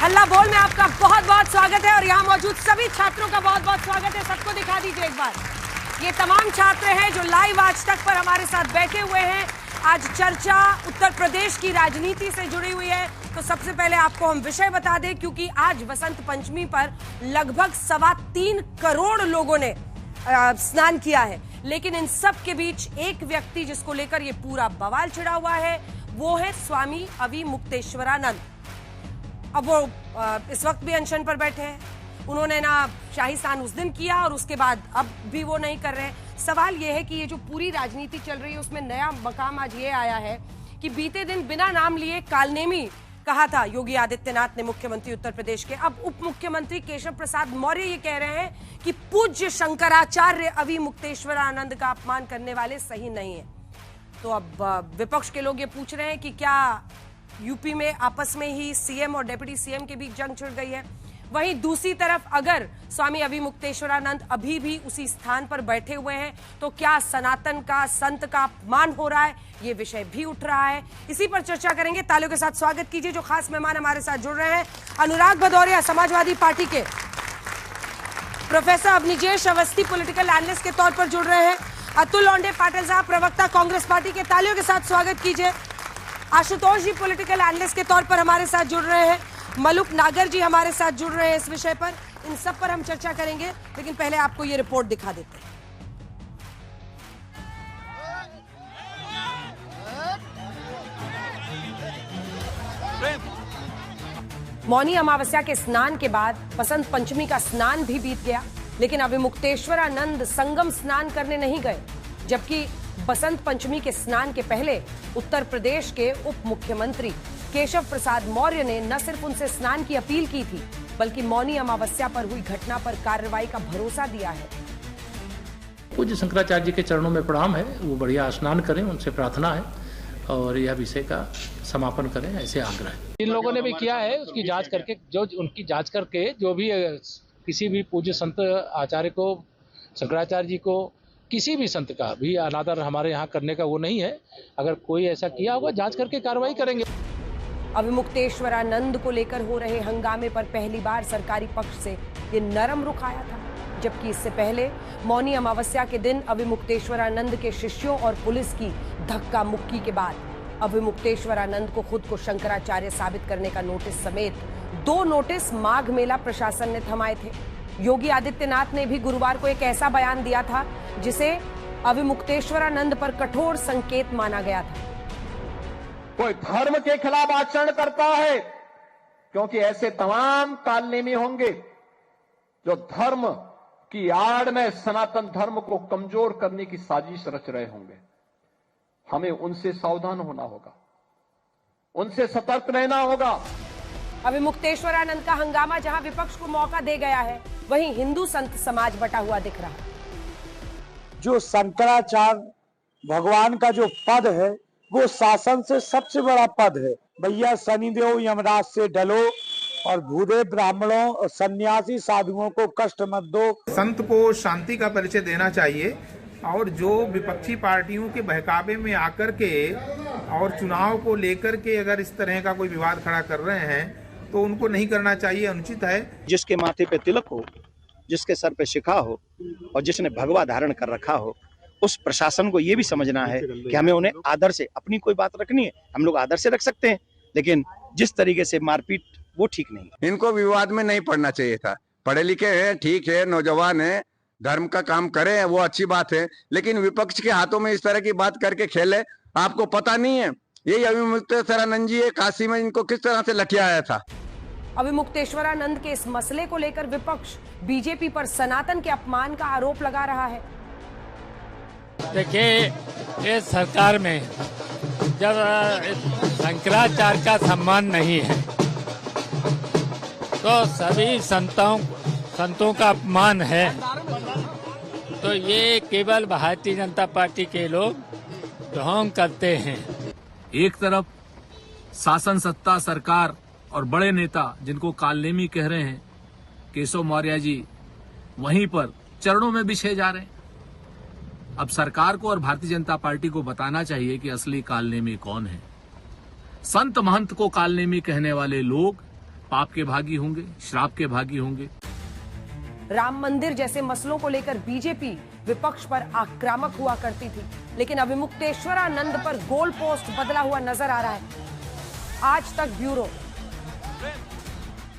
हल्ला बोल में आपका बहुत बहुत स्वागत है और यहाँ मौजूद सभी छात्रों का बहुत बहुत स्वागत है। सबको दिखा दीजिए एक बार। ये तमाम छात्र हैं जो लाइव आज तक पर हमारे साथ बैठे हुए हैं। आज चर्चा उत्तर प्रदेश की राजनीति से जुड़ी हुई है। तो सबसे पहले आपको हम विषय बता दें, क्योंकि आज बसंत पंचमी पर लगभग 3.25 करोड़ लोगों ने स्नान किया है, लेकिन इन सब के बीच एक व्यक्ति जिसको लेकर ये पूरा बवाल छिड़ा हुआ है वो है स्वामी अविमुक्तेश्वरानंद। अब वो इस वक्त भी अनशन पर बैठे हैं। उन्होंने ना शाही स्नान उस दिन किया और उसके बाद अब भी वो नहीं कर रहे हैं। सवाल ये है कि ये जो पूरी राजनीति चल रही है उसमें नया मकाम आज ये आया है कि बीते दिन बिना नाम लिए कालनेमी कहा था योगी आदित्यनाथ ने, मुख्यमंत्री उत्तर प्रदेश के। अब उप मुख्यमंत्री केशव प्रसाद मौर्य ये कह रहे हैं कि पूज्य शंकराचार्य अविमुक्तेश्वरानंद का अपमान करने वाले सही नहीं है। तो अब विपक्ष के लोग ये पूछ रहे हैं कि क्या यूपी में आपस में ही सीएम और डिप्टी सीएम के बीच जंग छिड़ गई है। वहीं दूसरी तरफ अगर स्वामी अविमुक्तेश्वरानंद अभी भी उसी स्थान पर बैठे हुए हैं तो क्या सनातन का, संत का अपमान हो रहा है, ये विषय भी उठ रहा है। इसी पर चर्चा करेंगे। तालियों के साथ स्वागत कीजिए जो खास मेहमान हमारे साथ जुड़ रहे हैं। अनुराग भदौरिया समाजवादी पार्टी के, professor Avanijesh Awasthi political analyst के तौर पर जुड़ रहे हैं। अतुल लोंढे पाटिल साहब प्रवक्ता कांग्रेस पार्टी के, तालियों के साथ स्वागत कीजिए। आशुतोष जी पॉलिटिकल एनालिस्ट के तौर पर हमारे साथ जुड़ रहे हैं। मलुक नागर जी हमारे साथ जुड़ रहे हैं इस विषय पर। इन सब पर हम चर्चा करेंगे, लेकिन पहले आपको ये रिपोर्ट दिखा देते हैं। मौनी अमावस्या के स्नान के बाद बसंत पंचमी का स्नान भी बीत गया, लेकिन अविमुक्तेश्वरानंद संगम स्नान करने नहीं गए। जबकि बसंत पंचमी के स्नान के पहले उत्तर प्रदेश के उप मुख्यमंत्री केशव प्रसाद मौर्य ने न सिर्फ उनसे स्नान की अपील की थी, बल्कि मौनी अमावस्या पर हुई घटना पर कार्रवाई का भरोसा दिया है। पूज्य शंकराचार्य जी के चरणों में प्रणाम है, वो बढ़िया स्नान करें, उनसे प्रार्थना है और यह विषय का समापन करें, ऐसे आग्रह है। इन लोगों ने भी किया है, उसकी जांच करके जो भी किसी भी पूज्य संत आचार्य को, शंकराचार्य जी को, किसी भी संत का भी अनादर हमारे यहाँ करने का वो नहीं है। अगर कोई ऐसा किया होगा जांच करके कार्रवाई करेंगे। अविमुक्तेश्वरानंद को लेकर हो रहे हंगामे पर पहली बार सरकारी पक्ष से ये नरम रुख आया था, जबकि इससे पहले मौनी अमावस्या के दिन अविमुक्तेश्वरानंद के शिष्यों और पुलिस की धक्का मुक्की के बाद अविमुक्तेश्वरानंद को खुद को शंकराचार्य साबित करने का नोटिस समेत 2 नोटिस माघ मेला प्रशासन ने थमाए थे। योगी आदित्यनाथ ने भी गुरुवार को एक ऐसा बयान दिया था जिसे अविमुक्तेश्वरानंद पर कठोर संकेत माना गया था। कोई धर्म के खिलाफ आचरण करता है, क्योंकि ऐसे तमाम कालनेमी होंगे जो धर्म की आड़ में सनातन धर्म को कमजोर करने की साजिश रच रहे होंगे। हमें उनसे सावधान होना होगा, उनसे सतर्क रहना होगा। अविमुक्तेश्वरानंद का हंगामा जहां विपक्ष को मौका दे गया है, वहीं हिंदू संत समाज बटा हुआ दिख रहा है। जो शंकराचार्य भगवान का जो पद है वो शासन से सबसे बड़ा पद है। भैया शनिदेव यमराज से डलो और भूदेव ब्राह्मणों और सन्यासी साधुओं को कष्ट मत दो। संत को शांति का परिचय देना चाहिए और जो विपक्षी पार्टियों के बहकावे में आकर के और चुनाव को लेकर के अगर इस तरह का कोई विवाद खड़ा कर रहे हैं तो उनको नहीं करना चाहिए, अनुचित है। जिसके माथे पे तिलक हो, जिसके सर पे शिखा हो और जिसने भगवा धारण कर रखा हो, उस प्रशासन को ये भी समझना है कि हमें उन्हें आदर से, अपनी कोई बात रखनी है हम लोग आदर से रख सकते हैं, लेकिन जिस तरीके से मारपीट वो ठीक नहीं। इनको विवाद में नहीं पड़ना चाहिए था। पढ़े लिखे हैं, ठीक है, नौजवान है, धर्म का काम करे, वो अच्छी बात है, लेकिन विपक्ष के हाथों में इस तरह की बात करके खेले। आपको पता नहीं है ये अविमुक्तेश्वरानंद जी काशी में इनको किस तरह से लठियाया था। अविमुक्तेश्वरानंद के इस मसले को लेकर विपक्ष बीजेपी पर सनातन के अपमान का आरोप लगा रहा है। देखिए, इस सरकार में जब शंकराचार्य का सम्मान नहीं है तो सभी संतों का अपमान है, तो ये केवल भारतीय जनता पार्टी के लोग ढोंग करते हैं। एक तरफ शासन सत्ता, सरकार और बड़े नेता जिनको कालनेमी कह रहे हैं केशव मौर्य जी, वहीं पर चरणों में बिछे जा रहे हैं। अब सरकार को और भारतीय जनता पार्टी को बताना चाहिए कि असली कालनेमी कौन है। संत महंत को कालनेमी कहने वाले लोग पाप के भागी होंगे, श्राप के भागी होंगे। राम मंदिर जैसे मसलों को लेकर बीजेपी विपक्ष पर आक्रामक हुआ करती थी, लेकिन अभिमुक्तेश्वरानंद पर गोल पोस्ट बदला हुआ नजर आ रहा है। आज तक ब्यूरो।